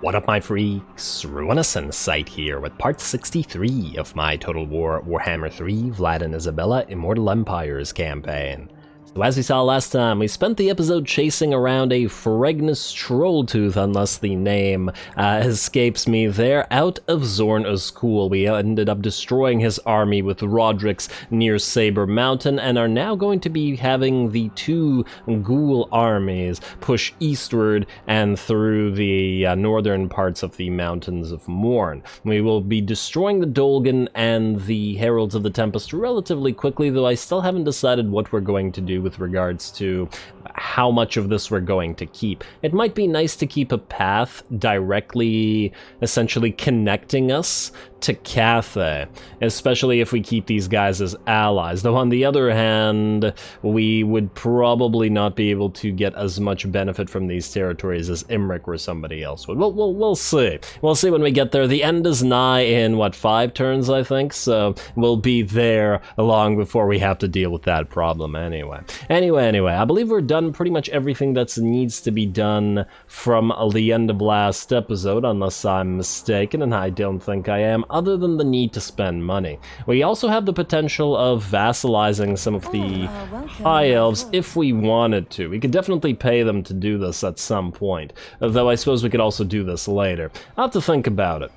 What up, my freaks? RuinusInsight here with part 63 of my Total Warhammer 3 Vlad and Isabella Immortal Empires campaign. So as we saw last time, we spent the episode chasing around a Ruinous Trolltooth, unless the name escapes me there, out of Zorna's GHOUL. We ended up destroying his army with Roderick's near Saber Mountain, and are now going to be having the two GHOUL armies push eastward and through the northern parts of the Mountains of Morn. We will be destroying the Dolgan and the Heralds of the Tempest relatively quickly, though I still haven't decided what we're going to do with regards to how much of this we're going to keep. It might be nice to keep a path directly, essentially connecting us to Cathay, especially if we keep these guys as allies. Though on the other hand, we would probably not be able to get as much benefit from these territories as Imric or somebody else would. We'll see. We'll see when we get there. The end is nigh in, what, 5 turns, I think? So we'll be there long before we have to deal with that problem anyway. Anyway, I believe we're done pretty much everything that needs to be done from the end of last episode, unless I'm mistaken, and I don't think I am, other than the need to spend money. We also have the potential of vassalizing some of the High Elves if we wanted to. We could definitely pay them to do this at some point, though I suppose we could also do this later. I'll have to think about it.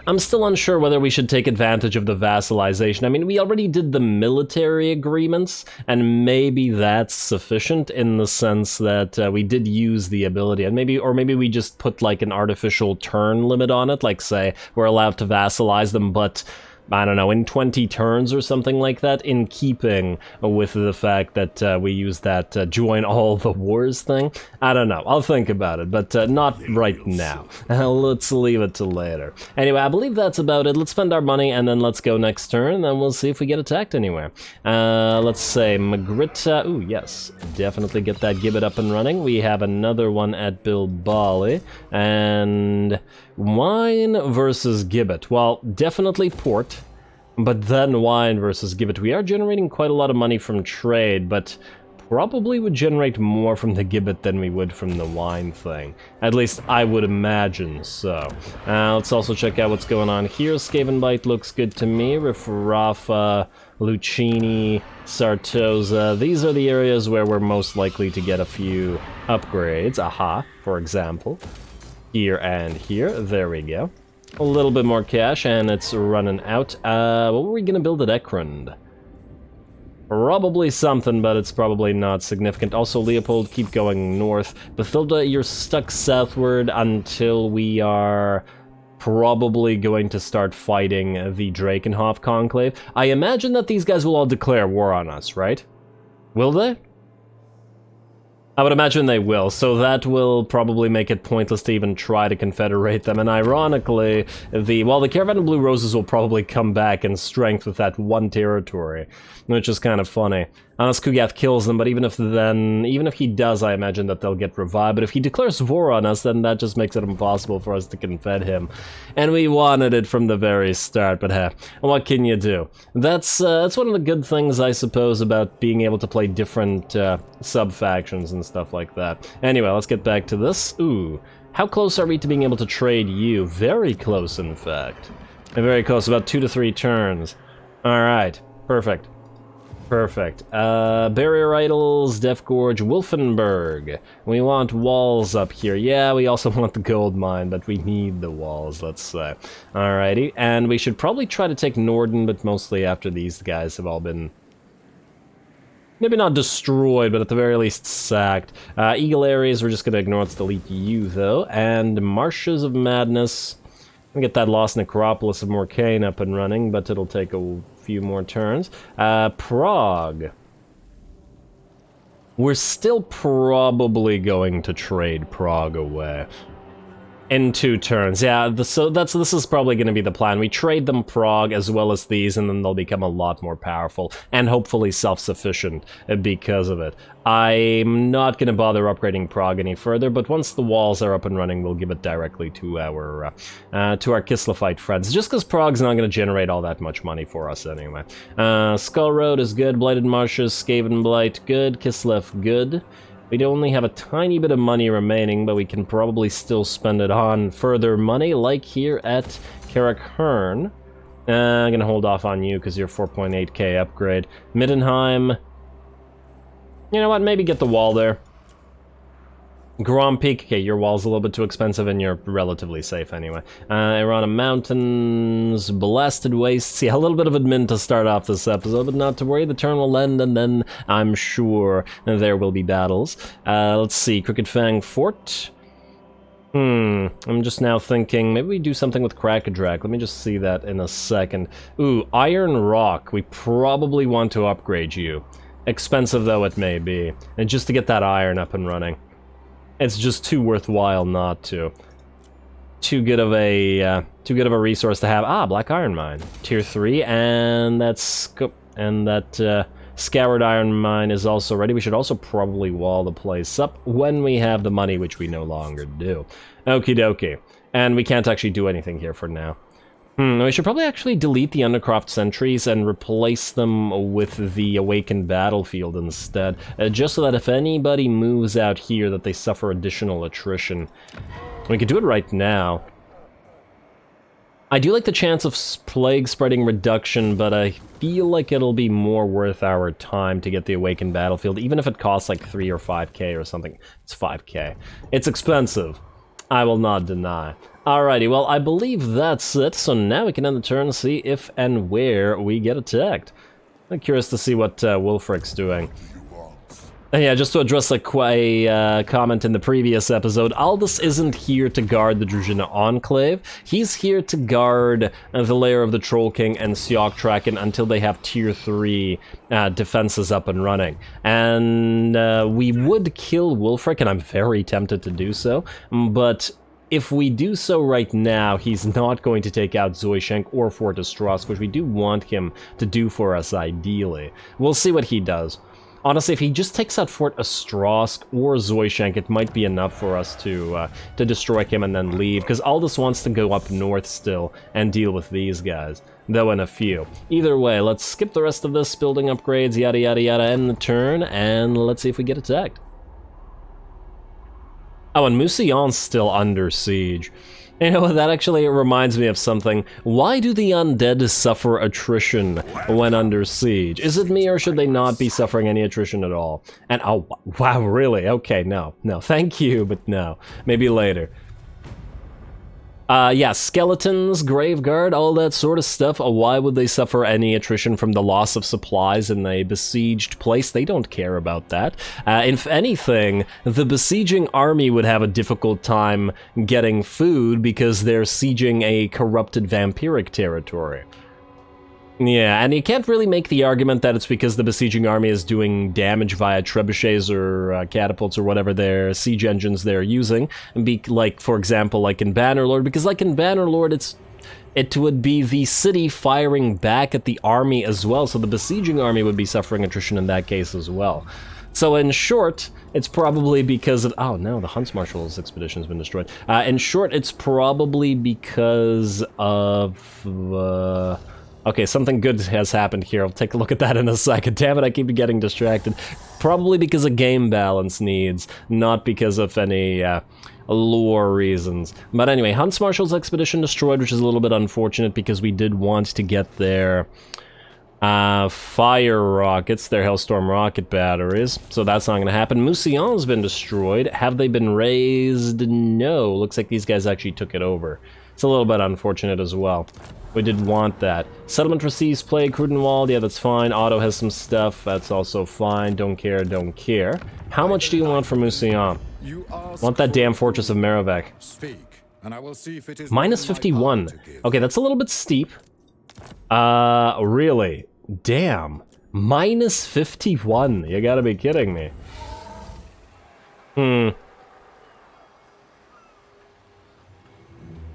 I'm still unsure whether we should take advantage of the vassalization. I mean, we already did the military agreements, and maybe that's sufficient in the sense that we did use the ability, and maybe we just put like an artificial turn limit on it, like say we're allowed to vassalize them, but I don't know, in 20 turns or something like that, in keeping with the fact that we use that join all the wars thing. I don't know, I'll think about it, but not right now. Let's leave it to later. Anyway, I believe that's about it. Let's spend our money and then let's go next turn, and then we'll see if we get attacked anywhere. Let's say Magritta. Ooh, yes, definitely get that gibbet up and running. We have another one at Bilbali, and wine versus gibbet. Well, definitely port, but then wine versus gibbet. We are generating quite a lot of money from trade, but probably would generate more from the gibbet than we would from the wine thing. At least I would imagine so. Let's also check out what's going on here. Skavenbite looks good to me. Rifrafa, Lucchini, Sartosa. These are the areas where we're most likely to get a few upgrades. Aha, for example. Here and here. There we go. A little bit more cash, and it's running out. What were we gonna build at Ekrund? Probably something, but it's probably not significant. Also, Leopold, keep going north. Bathilda, you're stuck southward until we are probably going to start fighting the Drakenhof Conclave. I imagine that these guys will all declare war on us, right? Will they? I would imagine they will, so that will probably make it pointless to even try to confederate them, and ironically, the Caravan of Blue Roses will probably come back in strength with that one territory, which is kind of funny. Unless Kugath kills them, but even if he does, I imagine that they'll get revived. But if he declares war on us, then that just makes it impossible for us to confed him. And we wanted it from the very start, but hey, what can you do? That's one of the good things, I suppose, about being able to play different sub-factions and stuff like that. Anyway, let's get back to this. Ooh, how close are we to being able to trade you? Very close, in fact. Very close, about 2 to 3 turns. Alright, perfect. Perfect. Barrier Idols, Death Gorge, Wolfenberg. We want walls up here. Yeah, we also want the gold mine, but we need the walls, let's say. Alrighty, and we should probably try to take Norden, but mostly after these guys have all been maybe not destroyed, but at the very least sacked. Eagle Areas, we're just going to ignore. Let's delete you, though. And Marshes of Madness. We'll get that Lost Necropolis of Morcane up and running, but it'll take a few more turns. Prague. We're still probably going to trade Prague away. In 2 turns, yeah, this is probably going to be the plan. We trade them Prague as well as these, and then they'll become a lot more powerful, and hopefully self-sufficient because of it. I'm not going to bother upgrading Prague any further, but once the walls are up and running, we'll give it directly to our Kislevite friends, just because Prague's not going to generate all that much money for us anyway. Skull Road is good, Blighted Marshes, Skaven Blight, good, Kislev, good. We only have a tiny bit of money remaining, but we can probably still spend it on further money, like here at Karakern. I'm gonna hold off on you because you're 4.8k upgrade. Middenheim. You know what? Maybe get the wall there. Grand Peak. Okay, your wall's a little bit too expensive and you're relatively safe anyway. Irana Mountains. Blasted Wastes. Yeah, a little bit of admin to start off this episode, but not to worry. The turn will end and then I'm sure there will be battles. Let's see. Crooked Fang Fort. I'm just now thinking, maybe we do something with Crackadrak. Let me just see that in a second. Ooh, Iron Rock. We probably want to upgrade you. Expensive though it may be. And just to get that iron up and running. It's just too worthwhile not to. Too good of a resource to have. Ah, Black Iron Mine. Tier 3, and that Scoured Iron Mine is also ready. We should also probably wall the place up when we have the money, which we no longer do. Okie dokie. And we can't actually do anything here for now. We should probably actually delete the Undercroft sentries and replace them with the Awakened Battlefield instead, just so that if anybody moves out here that they suffer additional attrition. We could do it right now. I do like the chance of plague spreading reduction, but I feel like it'll be more worth our time to get the Awakened Battlefield, even if it costs like 3 or 5k or something. It's 5k. It's expensive. I will not deny. Alrighty, well, I believe that's it, so now we can end the turn and see if and where we get attacked. I'm curious to see what Wulfric's doing. And yeah, just to address a comment in the previous episode, Aldous isn't here to guard the Druzhina Enclave. He's here to guard the lair of the Troll King and Sioktraken until they have tier 3 defenses up and running. And we would kill Wulfric, and I'm very tempted to do so, but if we do so right now, he's not going to take out Zoishank or Fort Ostrosk, which we do want him to do for us ideally. We'll see what he does. Honestly, if he just takes out Fort Ostrosk or Zoishank, it might be enough for us to destroy him and then leave, because Aldous wants to go up north still and deal with these guys, though in a few. Either way, let's skip the rest of this, building upgrades, yada yada yada, end the turn, and let's see if we get attacked. Oh, and Musillon's still under siege. You know, that actually reminds me of something. Why do the undead suffer attrition when under siege? Is it me, or should they not be suffering any attrition at all? And, oh, wow, really? Okay, no, thank you, but no. Maybe later. Yeah, skeletons, graveguard, all that sort of stuff. Why would they suffer any attrition from the loss of supplies in a besieged place? They don't care about that. If anything, the besieging army would have a difficult time getting food because they're sieging a corrupted vampiric territory. Yeah, and you can't really make the argument that it's because the besieging army is doing damage via trebuchets or catapults or whatever their siege engines they're using. Like, for example, like in Bannerlord, because like in Bannerlord, it would be the city firing back at the army as well, so the besieging army would be suffering attrition in that case as well. So in short, it's probably because of... Oh no, the Huntsmarshal's expedition has been destroyed. In short, it's probably because of... Okay, something good has happened here. I'll take a look at that in a second. Damn it, I keep getting distracted. Probably because of game balance needs, not because of any lore reasons. But anyway, Huntsmarshal's expedition destroyed, which is a little bit unfortunate because we did want to get their fire rockets, their Hellstorm rocket batteries. So that's not going to happen. Musillon's been destroyed. Have they been raised? No. Looks like these guys actually took it over. It's a little bit unfortunate as well. We did want that. Settlement receives plague, Crudenwald, yeah, that's fine. Otto has some stuff, that's also fine. Don't care, don't care. How much do you want from Musillon? Want that damn Fortress of Merovec. Minus 51. Okay, that's a little bit steep. Really? Damn. Minus 51. You gotta be kidding me.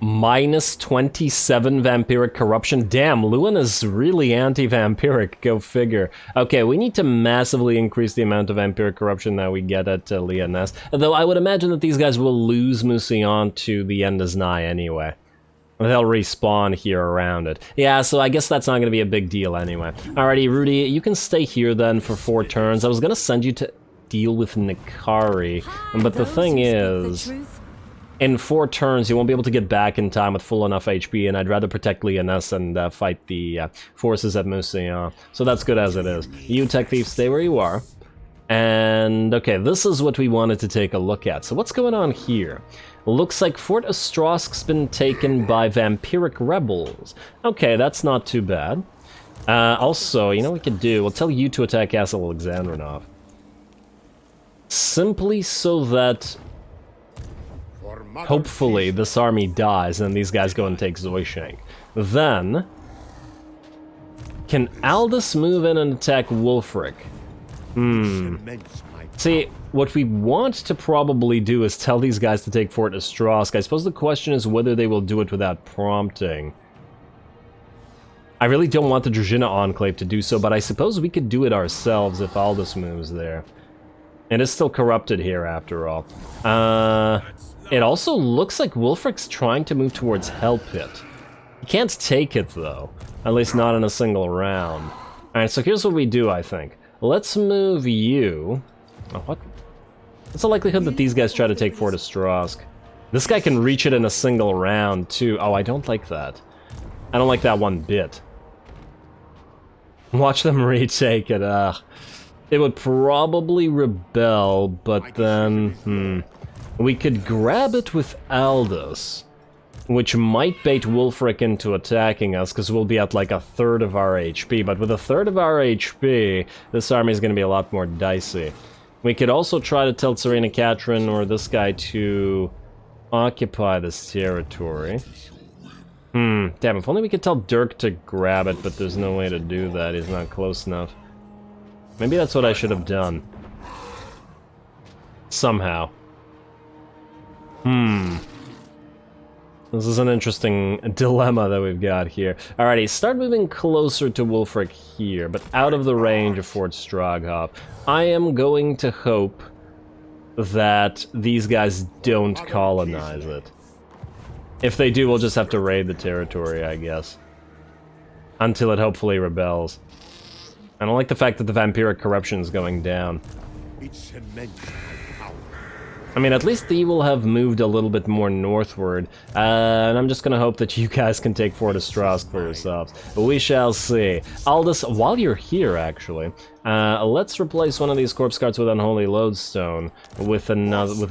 Minus 27 vampiric corruption. Damn, Lewin is really anti-vampiric, go figure. Okay, we need to massively increase the amount of vampiric corruption that we get at Lyonesse. Though I would imagine that these guys will lose Musillon to the end is nigh anyway. They'll respawn here around it. Yeah, so I guess that's not going to be a big deal anyway. Alrighty, Rudy, you can stay here then for 4 turns. I was going to send you to... deal with Nikari. But the thing is, in 4 turns, you won't be able to get back in time with full enough HP, and I'd rather protect Lyonesse and fight the forces at Mousillon. So that's good as it is. You Tech Thief, stay where you are. And, okay, this is what we wanted to take a look at. So what's going on here? Looks like Fort Ostrosk's been taken by vampiric rebels. Okay, that's not too bad. Also, you know what we could do? We'll tell you to attack Castle Alexandrinov. Simply so that, hopefully, this army dies and these guys go and take Zoishank. Then, can Aldous move in and attack Wulfric? See, what we want to probably do is tell these guys to take Fort Ostrosk. I suppose the question is whether they will do it without prompting. I really don't want the Druzhina Enclave to do so, but I suppose we could do it ourselves if Aldous moves there. It is still corrupted here, after all. It also looks like Wulfric's trying to move towards Hell Pit. He can't take it, though. At least not in a single round. Alright, so here's what we do, I think. Let's move you... Oh, what? What's the likelihood that these guys try to take Fort Ostrosk? This guy can reach it in a single round, too. Oh, I don't like that. I don't like that one bit. Watch them retake it, It would probably rebel, but then... We could grab it with Aldous, which might bait Wulfric into attacking us, because we'll be at like 1/3 of our HP. But with 1/3 of our HP, this army is going to be a lot more dicey. We could also try to tell Serena Catherine or this guy to occupy this territory. Damn, if only we could tell Dirk to grab it, but there's no way to do that. He's not close enough. Maybe that's what I should have done. Somehow. This is an interesting dilemma that we've got here. Alrighty, start moving closer to Wulfric here, but out of the range of Fort Stroghoff. I am going to hope that these guys don't colonize it. If they do, we'll just have to raid the territory, I guess. Until it hopefully rebels. I don't like the fact that the vampiric corruption is going down. I mean, at least they will have moved a little bit more northward, and I'm just gonna hope that you guys can take Fort Ostrosk for yourselves. But we shall see. Aldous, while you're here, actually, let's replace one of these corpse carts with Unholy Lodestone with a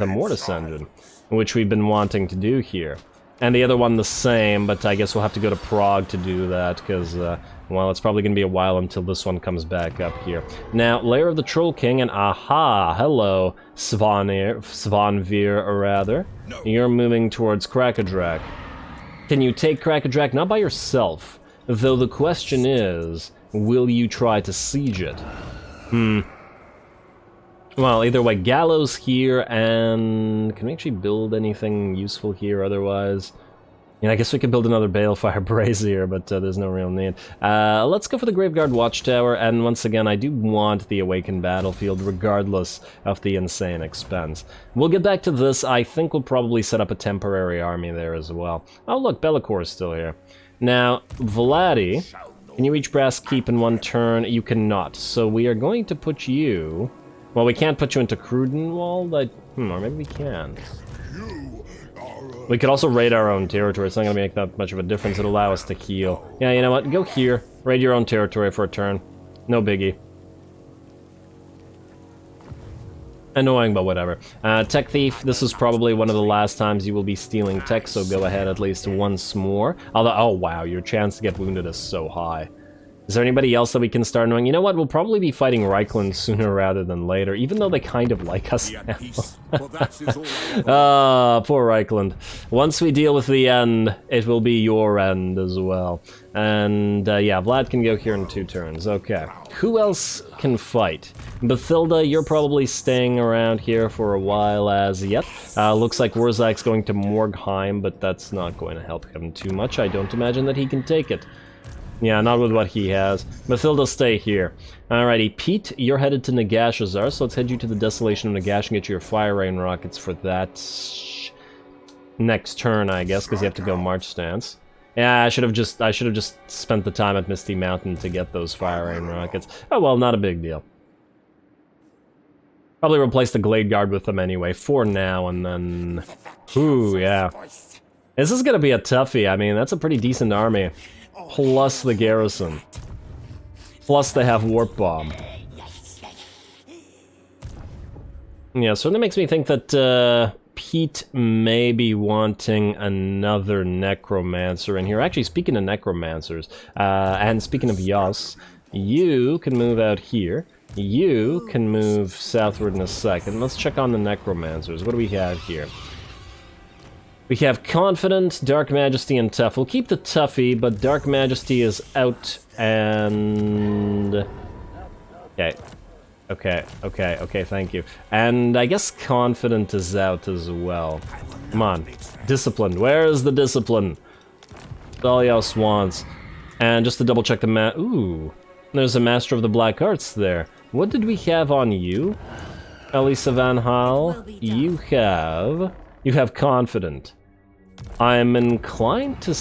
Mortis engine, which we've been wanting to do here. And the other one the same, but I guess we'll have to go to Prague to do that, because, well, it's probably going to be a while until this one comes back up here. Now, Lair of the Troll King, and aha, hello, Svanvir, or rather. No. You're moving towards Krakadrak. Can you take Krakadrak? Not by yourself, though the question is, will you try to siege it? Well, either way, Gallows here, and can we actually build anything useful here otherwise? Yeah, I guess we could build another Balefire Brazier, but there's no real need. Let's go for the Graveguard Watchtower, and once again, I do want the Awakened Battlefield, regardless of the insane expense. We'll get back to this. I think we'll probably set up a temporary army there as well. Oh, look, Bellacore is still here. Now, Vladdy, can you reach Brass Keep in 1 turn? You cannot, so we are going to put you... Well, we can't put you into Crudenwald, or maybe we can. We could also raid our own territory. It's not going to make that much of a difference. It'll allow us to heal. Yeah, you know what? Go here. Raid your own territory for a turn. No biggie. Annoying, but whatever. Tech Thief, this is probably one of the last times you will be stealing tech, so go ahead at least once more. Although, oh wow, your chance to get wounded is so high. Is there anybody else that we can start knowing? You know what, we'll probably be fighting Reichland sooner rather than later, even though they kind of like us now. Ah, poor Reichland. Once we deal with the end, it will be your end as well. And, yeah, Vlad can go here in 2 turns. Okay. Who else can fight? Bathilda, you're probably staying around here for a while as yet. Looks like Wurzak's going to Morgheim, but that's not going to help him too much. I don't imagine that he can take it. Yeah, not with what he has. Mathilda, stay here. Alrighty, Pete, you're headed to Nagashazar, so let's head you to the Desolation of Nagash and get you your Fire Rain rockets for that next turn, I guess, because you have to go March Stance. Yeah, I should have just spent the time at Misty Mountain to get those Fire Rain rockets. Oh well, not a big deal. Probably replace the Glade Guard with them anyway, for now, and then... Ooh, yeah. This is gonna be a toughie. I mean, that's a pretty decent army. Plus the garrison. Plus they have Warp Bomb. Yeah, certainly makes me think that Pete may be wanting another Necromancer in here. Actually, speaking of Necromancers, and speaking of Yas, you can move out here. You can move southward in a second. Let's check on the Necromancers. What do we have here? We have Confident, Dark Majesty, and Tough. We'll keep the Toughie, but Dark Majesty is out, and... Okay. Okay, thank you. And I guess Confident is out as well. Come on. Discipline. Where is the Discipline? That's all Yos wants. And just to double check the ooh. There's a Master of the Black Arts there. What did we have on you? Elisa Van Hal? You have Confident. I'm inclined to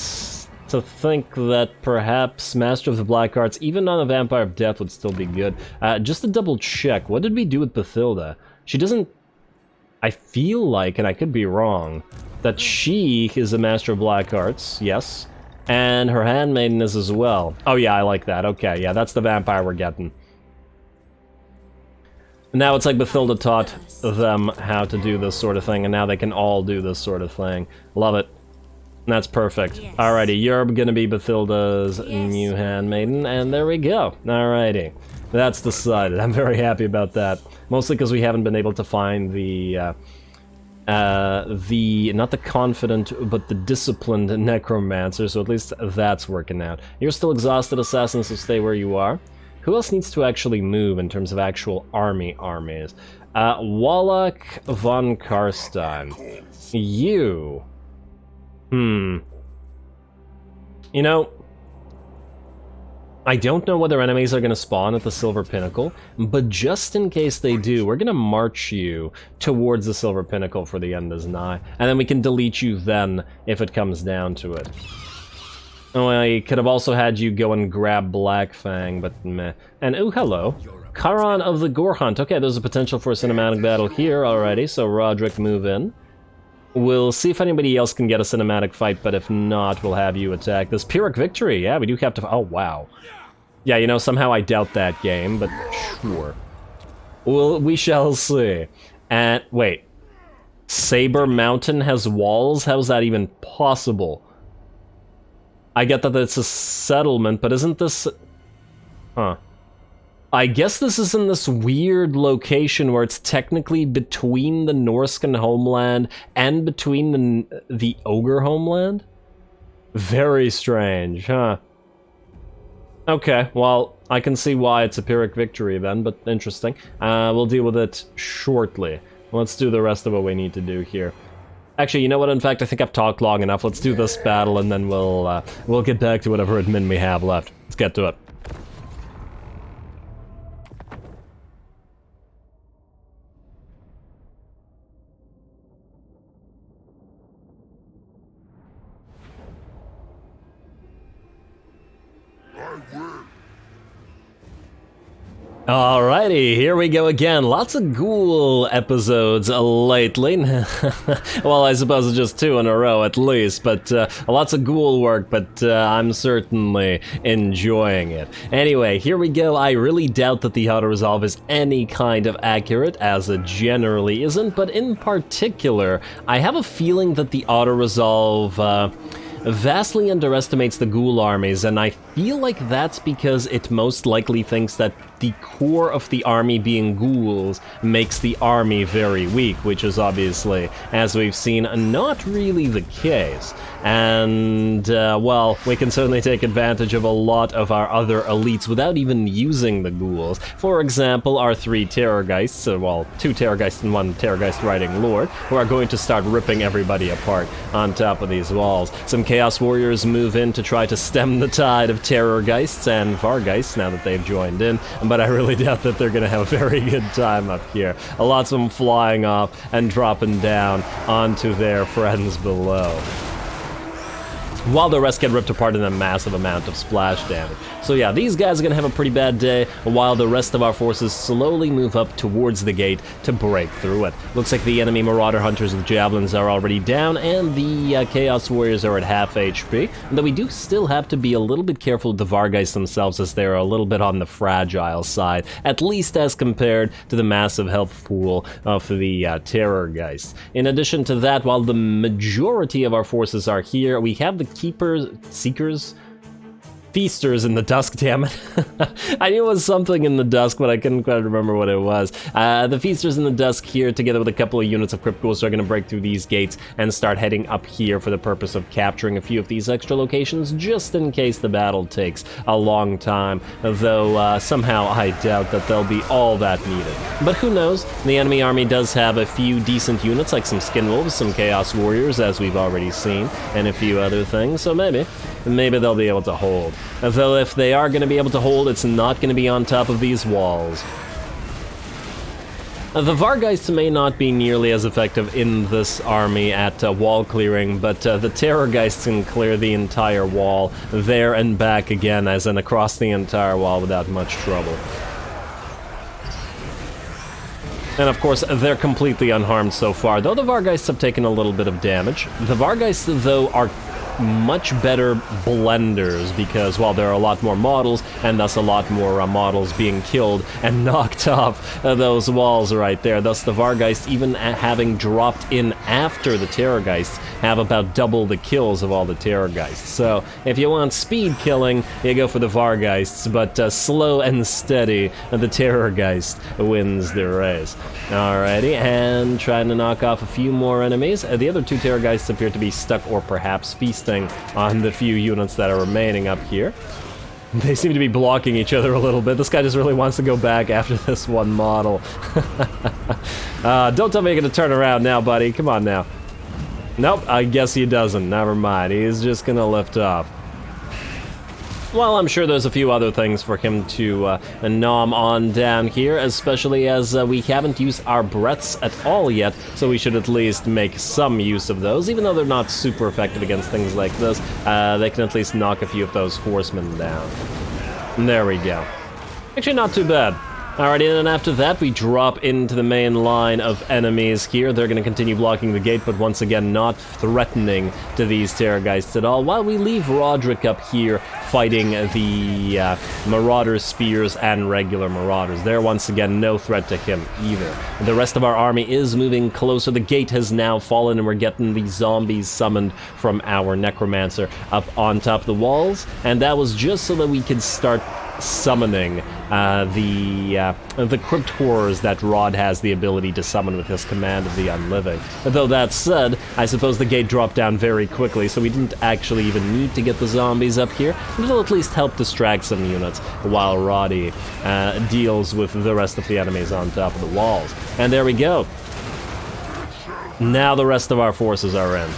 think that perhaps Master of the Black Arts, even on a Vampire of Death, would still be good. Just to double check, what did we do with Bathilda? She doesn't... I feel like, and I could be wrong, that she is a Master of Black Arts, yes, and her Handmaiden is as well. Oh yeah, I like that. Okay, yeah, that's the vampire we're getting. Now it's like Bathilda taught them how to do this sort of thing, and now they can all do this sort of thing. Love it. That's perfect. Yes. Alrighty, you're gonna be Bathilda's new handmaiden, and there we go. Alrighty. That's decided. I'm very happy about that. Mostly because we haven't been able to find not the confident, but the disciplined necromancer, so at least that's working out. You're still exhausted, assassin, so stay where you are. Who else needs to actually move in terms of actual armies? Wallach von Carstein. You. You know, I don't know whether enemies are going to spawn at the Silver Pinnacle, but just in case they do, we're going to march you towards the Silver Pinnacle for the end is nigh, and then we can delete you then if it comes down to it. Oh, I could have also had you go and grab Black Fang, but meh. And oh, hello. Charon of the Gore Hunt. Okay, there's a potential for a cinematic battle here already, so Roderick, move in. We'll see if anybody else can get a cinematic fight, but if not, we'll have you attack this Pyrrhic Victory. Yeah, we do have to... Oh, wow. Yeah, you know, somehow I doubt that game, but sure. Well, we shall see. And, wait. Saber Mountain has walls? How's that even possible? I get that it's a settlement, but isn't this... Huh. I guess this is in this weird location where it's technically between the Norscan homeland and between the Ogre homeland? Very strange, huh? Okay, well, I can see why it's a Pyrrhic Victory then, but interesting. We'll deal with it shortly. Let's do the rest of what we need to do here. Actually, you know what? In fact, I think I've talked long enough. Let's do this battle, and then we'll get back to whatever admin we have left. Let's get to it. Alrighty, here we go again. Lots of Ghoul episodes lately. Well, I suppose it's just 2 in a row at least, but lots of Ghoul work, but I'm certainly enjoying it. Anyway, here we go. I really doubt that the auto-resolve is any kind of accurate, as it generally isn't, but in particular, I have a feeling that the auto-resolve vastly underestimates the Ghoul armies, and I feel like that's because it most likely thinks that the core of the army being ghouls makes the army very weak, which is obviously, as we've seen, not really the case. And, well, we can certainly take advantage of a lot of our other elites without even using the ghouls. For example, our 3 Terrorgeists, well, 2 Terrorgeists and 1 Terrorgeist Riding Lord, who are going to start ripping everybody apart on top of these walls. Some Chaos Warriors move in to try to stem the tide of Terrorgeists and Vargeists now that they've joined in, but I really doubt that they're going to have a very good time up here. Lots of them flying off and dropping down onto their friends below. while the rest get ripped apart in a massive amount of splash damage. So yeah, these guys are gonna have a pretty bad day, while the rest of our forces slowly move up towards the gate to break through it. Looks like the enemy Marauder Hunters with javelins are already down, and the Chaos Warriors are at half HP, though we do still have to be a little bit careful with the Vargeists themselves, as they're a little bit on the fragile side, at least as compared to the massive health pool of the Terrorgeists. In addition to that, while the majority of our forces are here, we have the Feasters in the dusk, damn it. I knew it was something in the dusk, but I couldn't quite remember what it was. The Feasters in the dusk here, together with a couple of units of Crypt Ghouls, are going to break through these gates and start heading up here for the purpose of capturing a few of these extra locations, just in case the battle takes a long time, though somehow I doubt that they'll be all that needed. But who knows? The enemy army does have a few decent units, like some Skinwolves, some Chaos Warriors, as we've already seen, and a few other things, so maybe they'll be able to hold. Though if they are going to be able to hold, it's not going to be on top of these walls. The Vargeists may not be nearly as effective in this army at wall clearing, but the Terrorgeists can clear the entire wall there and back again, as in across the entire wall without much trouble. And of course, they're completely unharmed so far, though the Vargeists have taken a little bit of damage. The Vargeists, though, are much better blenders, because while there are a lot more models, and thus a lot more models being killed and knocked off those walls right there, thus the Vargeists, even having dropped in after the Terrorgeists, have about double the kills of all the Terrorgeists. So if you want speed killing, you go for the Vargeists, but slow and steady, the Terrorgeist wins the race. Alrighty, and trying to knock off a few more enemies. The other two Terrorgeists appear to be stuck, or perhaps feasting on the few units that are remaining up here. They seem to be blocking each other a little bit. This guy just really wants to go back after this one model. Don't tell me you're gonna turn around now, buddy. Come on now. Nope, I guess he doesn't. Never mind. He's just gonna lift off. Well, I'm sure there's a few other things for him to nom on down here, especially as we haven't used our breaths at all yet, so we should at least make some use of those. Even though they're not super effective against things like this, they can at least knock a few of those horsemen down. And there we go. Actually, not too bad. Alrighty, and then after that, we drop into the main line of enemies here. They're going to continue blocking the gate, but once again, not threatening to these Terrorgeists at all, while we leave Roderick up here fighting the Marauder Spears and regular Marauders. They're once again no threat to him either. The rest of our army is moving closer. The gate has now fallen, and we're getting the zombies summoned from our Necromancer up on top of the walls, and that was just so that we could start summoning the Crypt Horrors that Rod has the ability to summon with his Command of the Unliving. Though that said, I suppose the gate dropped down very quickly, so we didn't actually even need to get the zombies up here. It'll at least help distract some units while Roddy deals with the rest of the enemies on top of the walls. And there we go. Now the rest of our forces are in.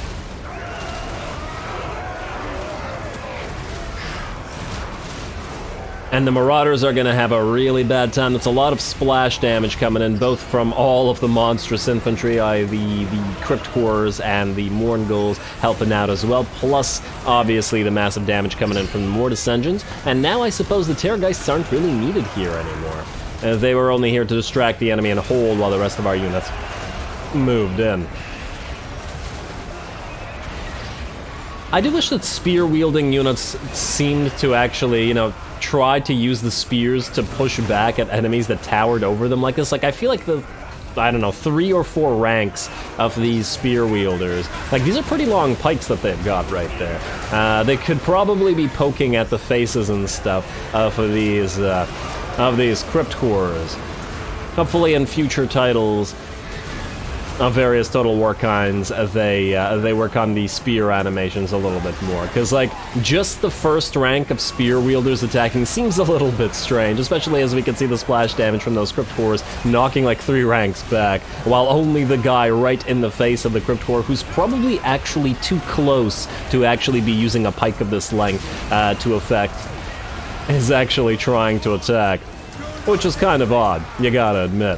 And the Marauders are going to have a really bad time. It's a lot of splash damage coming in, both from all of the monstrous infantry, the Crypt Horrors and the Morn Ghouls helping out as well, plus, obviously, the massive damage coming in from the Mortis engines. And now I suppose the Terrorgeists aren't really needed here anymore. They were only here to distract the enemy and hold while the rest of our units moved in. I do wish that spear-wielding units seemed to actually, try to use the spears to push back at enemies that towered over them like this. Like, I feel like the, 3 or 4 ranks of these spear wielders, like, these are pretty long pikes that they've got right there. They could probably be poking at the faces and stuff of these Crypt Horrors. Hopefully in future titles of various Total War kinds, they work on the spear animations a little bit more, because just the first rank of spear wielders attacking seems a little bit strange, especially as we can see the splash damage from those Crypt Horrors knocking 3 ranks back, while only the guy right in the face of the Crypt Horror, who's probably actually too close to actually be using a pike of this length to effect, is actually trying to attack, which is kind of odd, you gotta admit.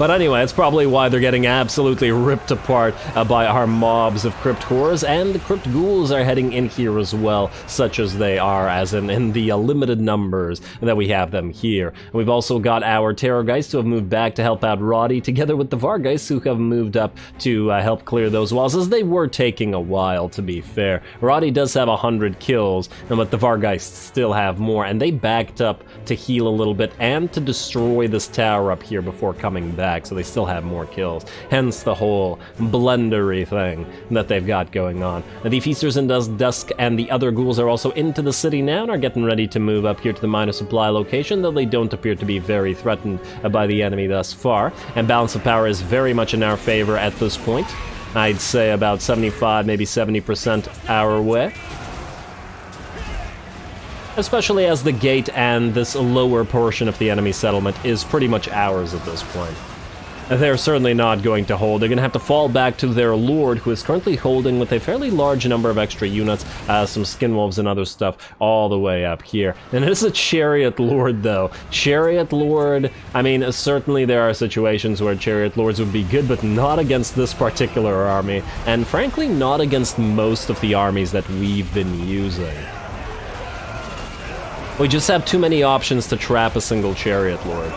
But anyway, it's probably why they're getting absolutely ripped apart by our mobs of crypt horrors, and the crypt ghouls are heading in here as well, such as they are, as in the limited numbers that we have them here. And we've also got our Terrorgeists who have moved back to help out Roddy, together with the Vargeists who have moved up to help clear those walls, as they were taking a while, to be fair. Roddy does have 100 kills, but the Vargeists still have more, and they backed up to heal a little bit and to destroy this tower up here before coming back. So they still have more kills, hence the whole blendery thing that they've got going on. The Feasters in Dusk and the other ghouls are also into the city now and are getting ready to move up here to the minor supply location, though they don't appear to be very threatened by the enemy thus far. And balance of power is very much in our favor at this point. I'd say about 75, maybe 70% our way. Especially as the gate and this lower portion of the enemy settlement is pretty much ours at this point. They're certainly not going to hold. They're going to have to fall back to their lord, who is currently holding with a fairly large number of extra units, some skinwolves and other stuff, all the way up here. And it is a chariot lord, though. Chariot lord, I mean, certainly there are situations where chariot lords would be good, but not against this particular army, and frankly, not against most of the armies that we've been using. We just have too many options to trap a single chariot lord.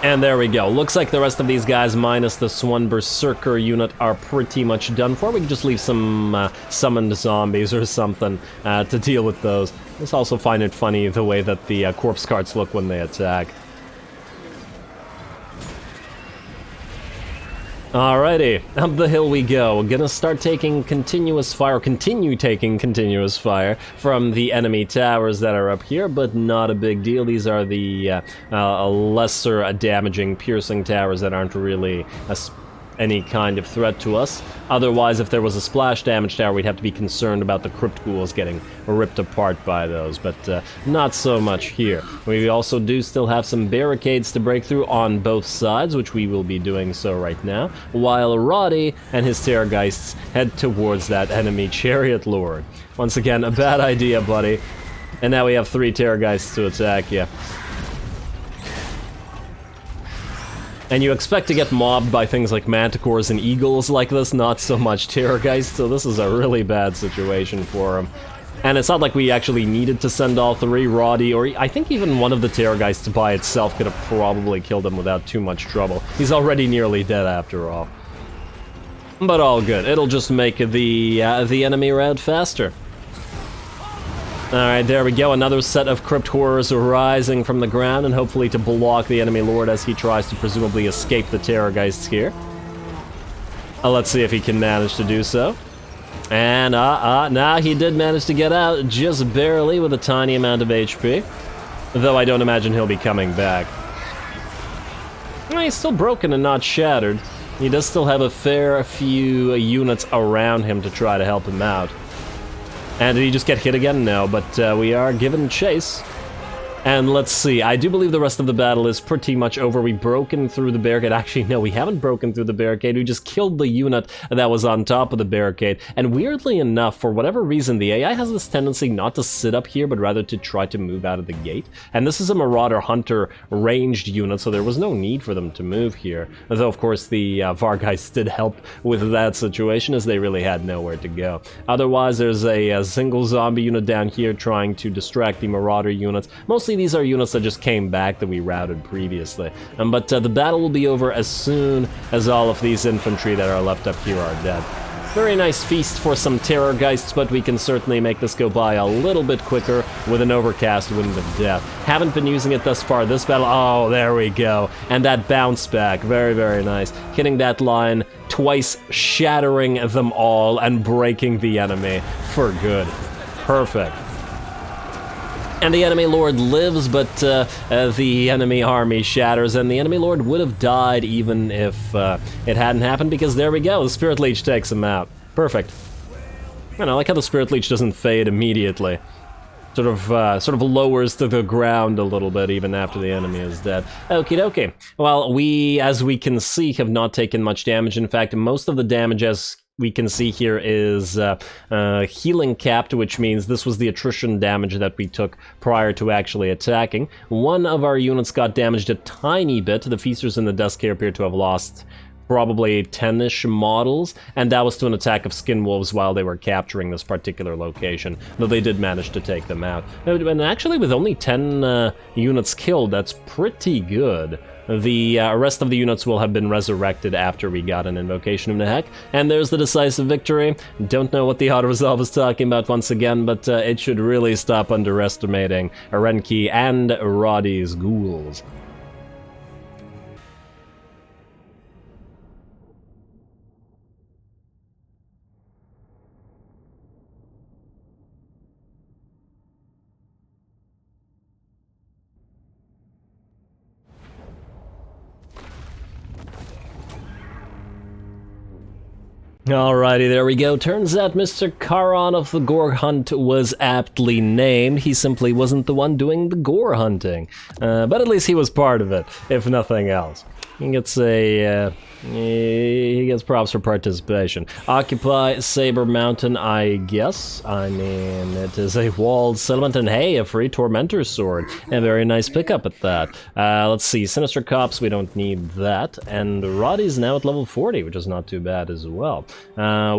And there we go. Looks like the rest of these guys, minus the Swan Berserker unit, are pretty much done for. We can just leave some summoned zombies or something to deal with those. I just also find it funny the way that the corpse carts look when they attack. Alrighty, up the hill we go. We're gonna start taking continuous fire, continue taking continuous fire from the enemy towers that are up here, but not a big deal. These are the lesser damaging, piercing towers that aren't really any kind of threat to us. Otherwise, if there was a splash damage tower, we'd have to be concerned about the crypt ghouls getting ripped apart by those, but not so much here. We also do still have some barricades to break through on both sides, which we will be doing so right now, while Roddy and his Terrorgeists head towards that enemy chariot lord. Once again, a bad idea, buddy. And now we have 3 Terrorgeists to attack you. And you expect to get mobbed by things like manticores and eagles like this, not so much Terrorgeists, so this is a really bad situation for him. And it's not like we actually needed to send all 3, Roddy, or I think even one of the Terrorgeists by itself could have probably killed him without too much trouble. He's already nearly dead after all. But all good, it'll just make the enemy rout faster. Alright, there we go, another set of crypt horrors rising from the ground, and hopefully to block the enemy lord as he tries to presumably escape the Terrorgeists here. Let's see if he can manage to do so. And, nah, he did manage to get out, just barely, with a tiny amount of HP. Though I don't imagine he'll be coming back. He's still broken and not shattered. He does still have a fair few units around him to try to help him out. And did he just get hit again? No, but we are given chase. And let's see, I do believe the rest of the battle is pretty much over. We've broken through the barricade. Actually, no, we haven't broken through the barricade. We just killed the unit that was on top of the barricade. And weirdly enough, for whatever reason, the AI has this tendency not to sit up here, but rather to try to move out of the gate. And this is a Marauder Hunter ranged unit, so there was no need for them to move here. Though, of course, the Vargeists did help with that situation, as they really had nowhere to go. Otherwise, there's a single zombie unit down here trying to distract the Marauder units. Mostly these are units that just came back that we routed previously. But the battle will be over as soon as all of these infantry that are left up here are dead. Very nice feast for some Terrorgeists, but we can certainly make this go by a little bit quicker with an overcast wind of death. Haven't been using it thus far this battle. Oh, there we go. And that bounce back. Very, very nice. Hitting that line twice, shattering them all, and breaking the enemy for good. Perfect. And the enemy lord lives, but the enemy army shatters, and the enemy lord would have died even if it hadn't happened, because there we go, the Spirit Leech takes him out. Perfect. I like how the Spirit Leech doesn't fade immediately. Sort of lowers to the ground a little bit even after the enemy is dead. Okie dokie. Well, we, as we can see, have not taken much damage. In fact, most of the damage has we can see here is healing capped, which means this was the attrition damage that we took prior to actually attacking. One of our units got damaged a tiny bit. The Feasters in the desk here appear to have lost probably 10-ish models, and that was to an attack of skin wolves while they were capturing this particular location, though they did manage to take them out. And actually, with only 10 units killed, that's pretty good. The rest of the units will have been resurrected after we got an Invocation of Nehek, and there's the decisive victory. Don't know what the auto-resolve is talking about once again, but it should really stop underestimating Renki and Roddy's ghouls. Alrighty, there we go. Turns out Mr. Charon of the Gore Hunt was aptly named. He simply wasn't the one doing the gore hunting. But at least he was part of it, if nothing else. He gets he gets props for participation. Occupy Saber Mountain, I guess. I mean, it is a walled settlement, and hey, a free Tormentor sword. A very nice pickup at that. Let's see, Sinister Cops, we don't need that. And Roddy's now at level 40, which is not too bad as well.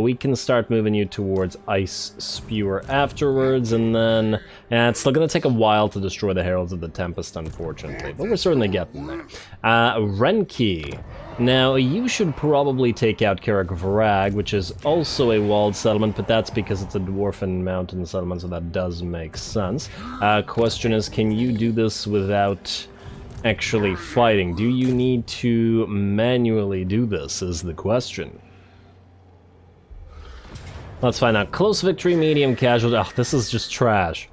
We can start moving you towards Ice Spewer afterwards, and then it's still going to take a while to destroy the Heralds of the Tempest, unfortunately, but we're certainly getting there. Renki. Now, you should probably take out Karak Vrag, which is also a walled settlement, but that's because it's a dwarven mountain settlement, so that does make sense. Question is, can you do this without actually fighting? Do you need to manually do this, is the question. Let's find out. Close victory, medium casualty. Oh, this is just trash.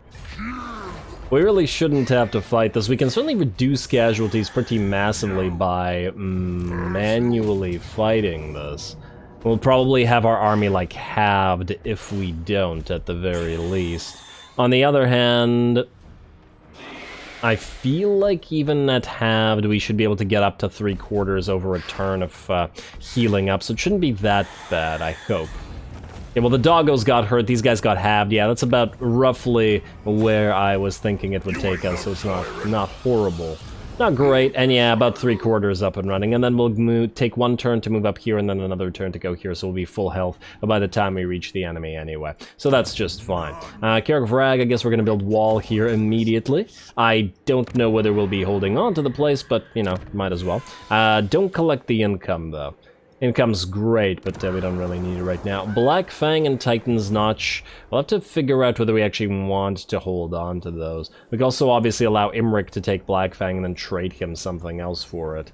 We really shouldn't have to fight this. We can certainly reduce casualties pretty massively by manually fighting this. We'll probably have our army, like, halved if we don't, at the very least. On the other hand, I feel like even at halved, we should be able to get up to 3/4 over a turn of healing up, so it shouldn't be that bad, I hope. Yeah, well, the doggos got hurt, these guys got halved. Yeah, that's about roughly where I was thinking it would take us, so it's not horrible. Not great, and yeah, about 3/4 up and running, and then we'll take one turn to move up here, and then another turn to go here, so we'll be full health by the time we reach the enemy anyway. So that's just fine. Karak Vrag, I guess we're going to build wall here immediately. I don't know whether we'll be holding on to the place, but, you know, might as well. Don't collect the income, though. Income's great, but we don't really need it right now. Black Fang and Titan's Notch. We'll have to figure out whether we actually want to hold on to those. We can also obviously allow Imrik to take Black Fang and then trade him something else for it,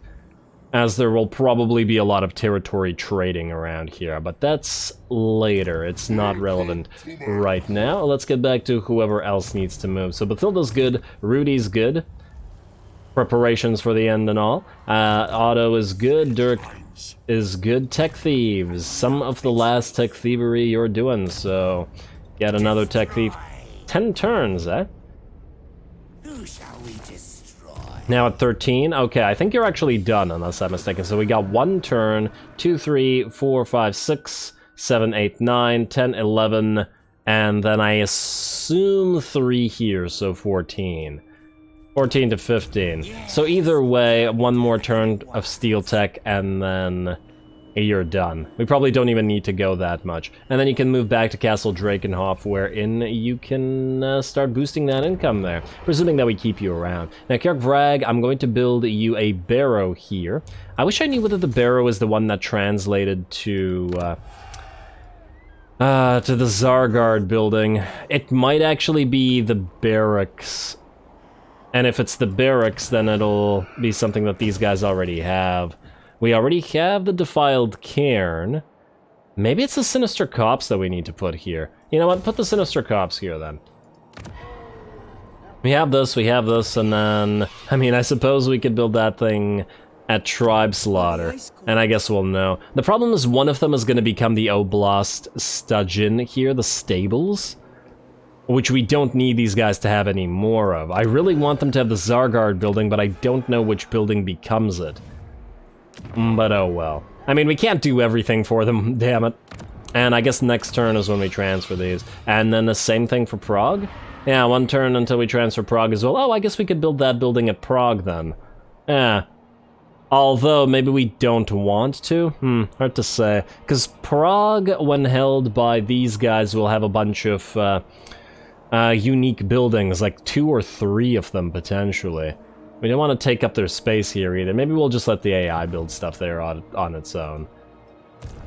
as there will probably be a lot of territory trading around here, but that's later. It's not relevant right now. Let's get back to whoever else needs to move. So Bathilda's good, Rudy's good. Preparations for the end and all. Otto is good, Dirk is good. Tech Thieves, some of the last tech thievery you're doing, so get another tech thief. 10 turns, eh? Who shall we destroy? Now at 13, okay, I think you're actually done, unless I'm mistaken. So we got 1 turn, 2, 3, 4, 5, 6, 7, 8, 9, 10, 11, and then I assume 3 here, so 14. 14 to 15. So either way, 1 more turn of steel tech, and then you're done. We probably don't even need to go that much. And then you can move back to Castle Drakenhof, wherein you can start boosting that income there, presuming that we keep you around. Now, Karak Vrag, I'm going to build you a barrow here. I wish I knew whether the barrow is the one that translated to the Zargard building. It might actually be the barracks. And if it's the barracks, then it'll be something that these guys already have. We already have the Defiled Cairn. Maybe it's the Sinister Cops that we need to put here. You know what? Put the Sinister Cops here, then. We have this, and then... I mean, I suppose we could build that thing at Tribe Slaughter. And I guess we'll know. The problem is one of them is going to become the Oblast Studgeon here, the Stables, which we don't need these guys to have any more of. I really want them to have the Zargard building, but I don't know which building becomes it. But oh well. I mean, we can't do everything for them, damn it. And I guess next turn is when we transfer these. And then the same thing for Prague? Yeah, 1 turn until we transfer Prague as well. Oh, I guess we could build that building at Prague then. Yeah. Although, maybe we don't want to? Hard to say. Because Prague, when held by these guys, will have a bunch of unique buildings, like 2 or 3 of them, potentially. We don't want to take up their space here either. Maybe we'll just let the AI build stuff there on its own.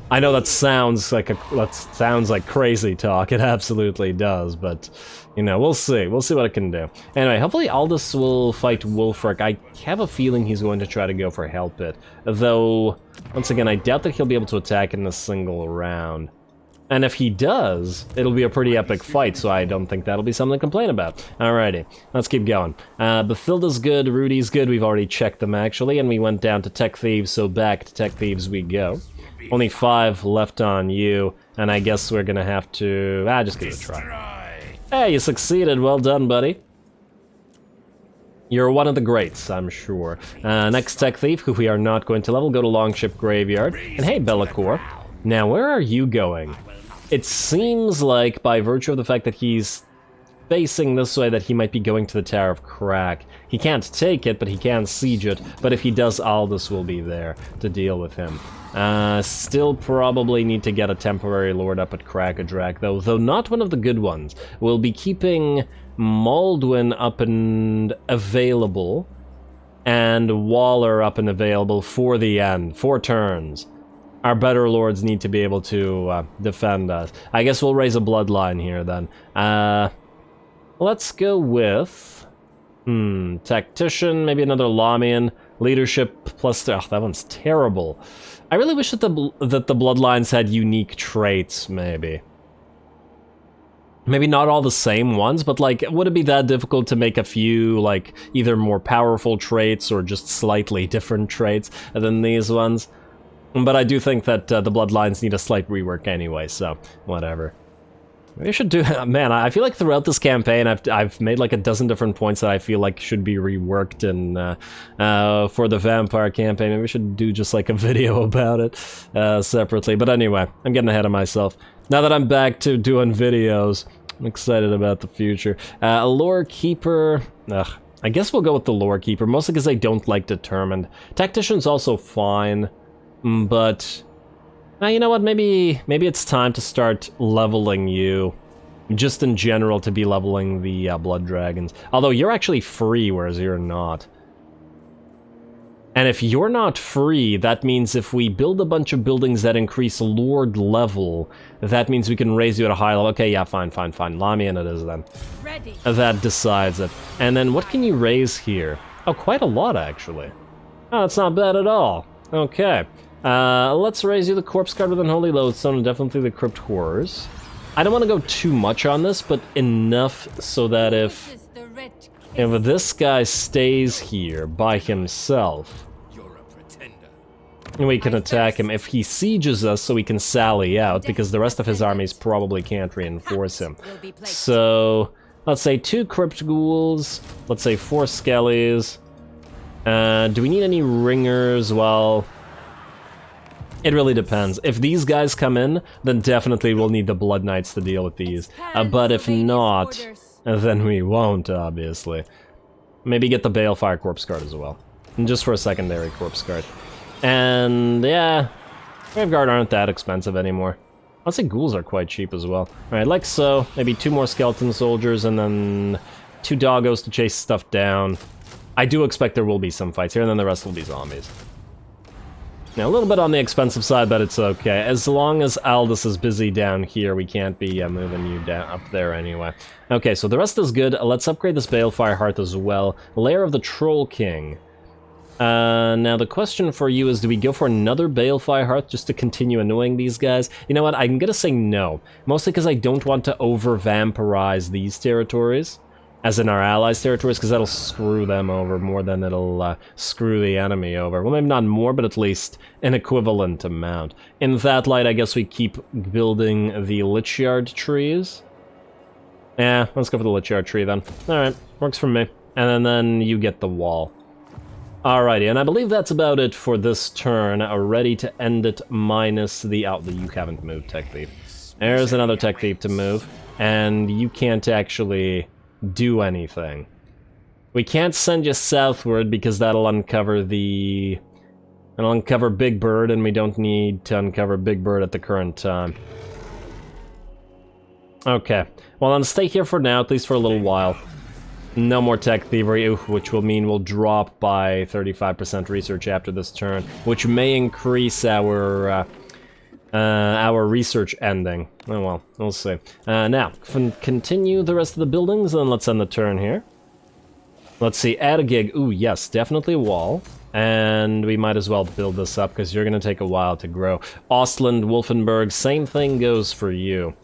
I know that sounds like crazy talk. It absolutely does, but you know, we'll see. We'll see what it can do. Anyway, hopefully Aldous will fight Wolfric. I have a feeling he's going to try to go for Help It, though once again, I doubt that he'll be able to attack in a single round. And if he does, it'll be a pretty epic fight, so I don't think that'll be something to complain about. Alrighty, let's keep going. Bathilda's good, Rudy's good, we've already checked them actually, and we went down to Tech Thieves, so back to Tech Thieves we go. Only 5 left on you, and I guess we're gonna have to... just give it a try. Hey, you succeeded, well done, buddy. You're one of the greats, I'm sure. Next Tech Thief, who we are not going to level, go to Longship Graveyard. And hey, Bellacore. Now, where are you going? It seems like, by virtue of the fact that he's facing this way, that he might be going to the Tower of Crack. He can't take it, but he can siege it. But if he does, Aldous will be there to deal with him. Still probably need to get a temporary lord up at Crack-a-Drac, though not one of the good ones. We'll be keeping Maldwin up and available, and Waller up and available for the end, 4 turns. Our better lords need to be able to defend us. I guess we'll raise a bloodline here then. Let's go with... Tactician, maybe another Lamian. Leadership plus... that one's terrible. I really wish that the bloodlines had unique traits, maybe. Maybe not all the same ones, but like, would it be that difficult to make a few, like, either more powerful traits or just slightly different traits than these ones? But I do think that the bloodlines need a slight rework anyway, so whatever. Maybe I should do... Man, I feel like throughout this campaign I've made like a dozen different points that I feel like should be reworked in, for the vampire campaign. Maybe we should do just like a video about it separately. But anyway, I'm getting ahead of myself. Now that I'm back to doing videos, I'm excited about the future. Lore Keeper... I guess we'll go with the Lore Keeper, mostly because I don't like Determined. Tactician's also fine. But, you know what, maybe it's time to start leveling you. Just in general, to be leveling the Blood Dragons. Although you're actually free, whereas you're not. And if you're not free, that means if we build a bunch of buildings that increase Lord level, that means we can raise you at a high level. Okay, yeah, fine. Lamian it is then. Ready. That decides it. And then what can you raise here? Oh, quite a lot, actually. Oh, that's not bad at all. Okay. Let's raise you the Corpse Guard with Unholy Lodestone and definitely the Crypt Horrors. I don't want to go too much on this, but enough so that if this guy stays here by himself, we can attack him. If he sieges us, so we can sally out, because the rest of his armies probably can't reinforce him. So, let's say 2 Crypt Ghouls, let's say 4 Skellies. Do we need any Ringers? Well... It really depends. If these guys come in, then definitely we'll need the Blood Knights to deal with these. But if not, then we won't, obviously. Maybe get the Balefire Corpse Guard as well. And just for a secondary Corpse Guard. And, yeah, Graveguard aren't that expensive anymore. I'll say Ghouls are quite cheap as well. Alright, like so. Maybe 2 more Skeleton Soldiers, and then 2 Doggos to chase stuff down. I do expect there will be some fights here, and then the rest will be zombies. Now, a little bit on the expensive side, but it's okay. As long as Aldous is busy down here, we can't be moving you down up there anyway. Okay, so the rest is good. Let's upgrade this Balefire Hearth as well. Lair of the Troll King. Now, the question for you is, do we go for another Balefire Hearth just to continue annoying these guys? You know what, I'm gonna say no. Mostly because I don't want to over-vampirize these territories. As in our allies' territories, because that'll screw them over more than it'll screw the enemy over. Well, maybe not more, but at least an equivalent amount. In that light, I guess we keep building the Lichyard trees. Yeah, let's go for the Lichyard tree then. Alright, works for me. And then you get the wall. Alrighty, and I believe that's about it for this turn. Ready to end it minus the... Oh, you haven't moved, Tech Thief. There's another Tech Thief to move, and you can't actually do anything. We can't send you southward because that'll uncover the... It'll uncover Big Bird, and we don't need to uncover Big Bird at the current time. Okay, well then stay here for now, at least for a little while. No more tech thievery, which will mean we'll drop by 35% research after this turn, which may increase our research ending. Oh well, we'll see. Now, continue the rest of the buildings, and let's end the turn here. Let's see, add a gig. Ooh, yes, definitely a wall. And we might as well build this up, because you're going to take a while to grow. Ostland, Wolfenburg, same thing goes for you.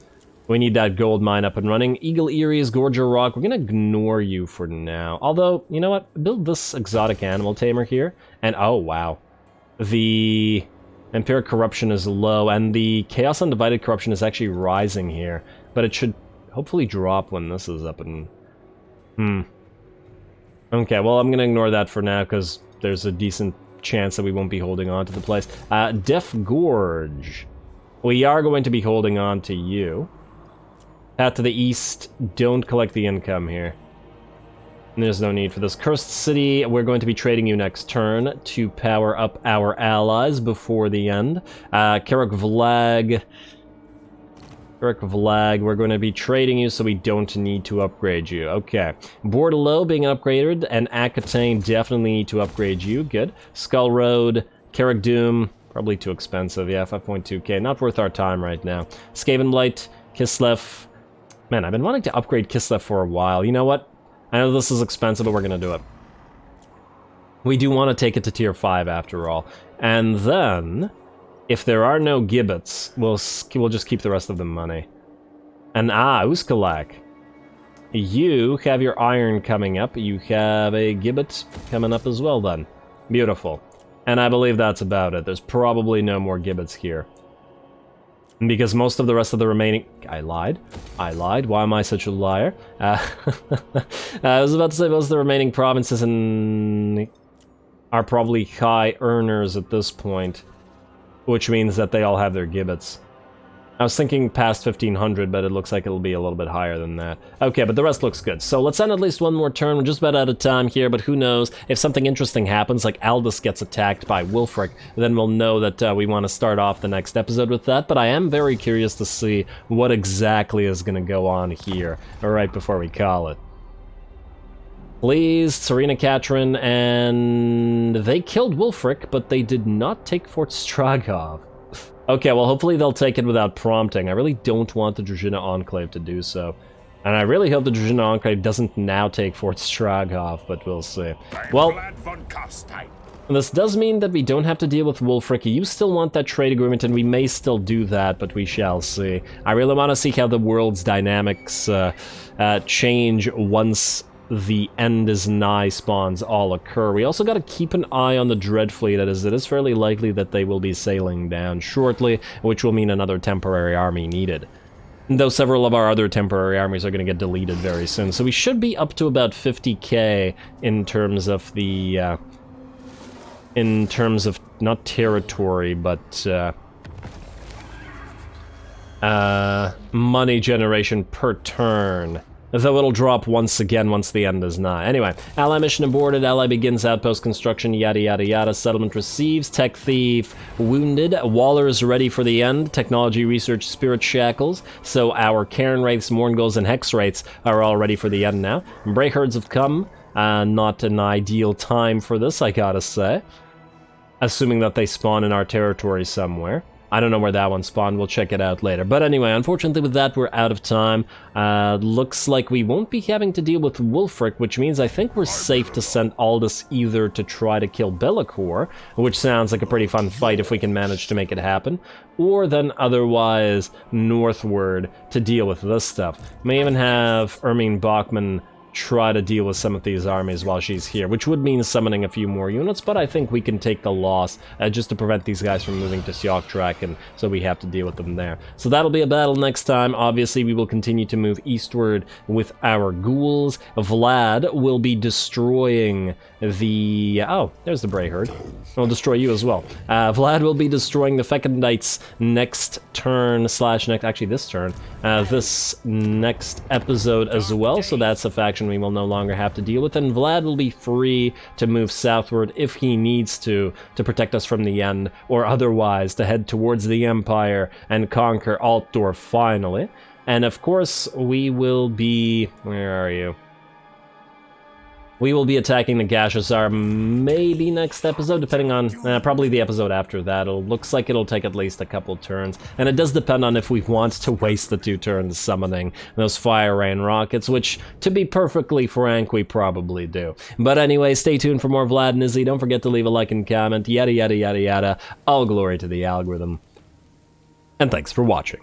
We need that gold mine up and running. Eagle Eyries, Gorger Rock, we're going to ignore you for now. Although, you know what? Build this exotic animal tamer here. And, oh, wow. The Empiric Corruption is low, and the Chaos Undivided Corruption is actually rising here. But it should hopefully drop when this is up and... Okay, well, I'm going to ignore that for now, because there's a decent chance that we won't be holding on to the place. Death Gorge. We are going to be holding on to you. Out to the east, don't collect the income here. There's no need for this. Cursed City, we're going to be trading you next turn to power up our allies before the end. Karak Vlag, we're going to be trading you so we don't need to upgrade you. Okay. Bordelot being upgraded, and Aquitaine definitely need to upgrade you. Good. Skull Road, Karak Doom, probably too expensive. Yeah, 5.2k, not worth our time right now. Skavenblight, Kislev. Man, I've been wanting to upgrade Kislev for a while. You know what? I know this is expensive, but we're going to do it. We do want to take it to tier 5 after all. And then, if there are no gibbets, we'll just keep the rest of the money. And Uskalak. You have your iron coming up. You have a gibbet coming up as well then. Beautiful. And I believe that's about it. There's probably no more gibbets here. Because most of the rest of the remaining... I lied. Why am I such a liar? I was about to say most of the remaining provinces are probably high earners at this point. Which means that they all have their gibbets. I was thinking past 1500, but it looks like it'll be a little bit higher than that. Okay, but the rest looks good. So let's end at least one more turn. We're just about out of time here, but who knows? If something interesting happens, like Aldous gets attacked by Wulfric, then we'll know that we want to start off the next episode with that. But I am very curious to see what exactly is going to go on here, right before we call it. Please, Serena Katrin, and they killed Wulfric, but they did not take Fort Stragov. Okay, well, hopefully they'll take it without prompting. I really don't want the Druzhina Enclave to do so. And I really hope the Druzhina Enclave doesn't now take Fort Stragov, but we'll see. Well, Vlad von Carstein. This does mean that we don't have to deal with Wulfric. You still want that trade agreement, and we may still do that, but we shall see. I really want to see how the world's dynamics change once the end is nigh spawns all occur. We also got to keep an eye on the Dread Fleet, as it is fairly likely that they will be sailing down shortly, which will mean another temporary army needed. Though several of our other temporary armies are going to get deleted very soon. So we should be up to about 50k in terms of the... in terms of, not territory, but... money generation per turn. Though it'll drop once again once the end is nigh. Anyway, ally mission aborted, ally begins outpost construction, yada yada yada, settlement receives, tech thief wounded, Waller is ready for the end, technology research spirit shackles, so our Cairn Wraiths, Morngulls, and Hex Wraiths are all ready for the end now. Break herds have come, not an ideal time for this, I gotta say. Assuming that they spawn in our territory somewhere. I don't know where that one spawned, we'll check it out later. But anyway, unfortunately with that, we're out of time. Looks like we won't be having to deal with Wulfric, which means I think we're safe to send Aldous either to try to kill Be'lakor, which sounds like a pretty fun fight if we can manage to make it happen, or then otherwise northward to deal with this stuff. May even have Ermine Bachmann try to deal with some of these armies while she's here, which would mean summoning a few more units, but I think we can take the loss just to prevent these guys from moving to Sioktrack, and so we have to deal with them there. So that'll be a battle next time. Obviously, we will continue to move eastward with our ghouls. Vlad will be destroying the... Oh, there's the Bray Herd. I'll destroy you as well. Vlad will be destroying the Fecondites next turn, actually this turn, this next episode as well, so that's a faction we will no longer have to deal with, and Vlad will be free to move southward if he needs to protect us from the end, or otherwise to head towards the Empire and conquer Altdorf finally. And of course, we will be... Where are you? We will be attacking the Gashazar maybe next episode, depending on... probably the episode after that. It looks like it'll take at least a couple turns. And it does depend on if we want to waste the 2 turns summoning those Fire Rain rockets, which, to be perfectly frank, we probably do. But anyway, stay tuned for more Vlad and Izzy. Don't forget to leave a like and comment. Yada, yada, yada, yada. All glory to the algorithm. And thanks for watching.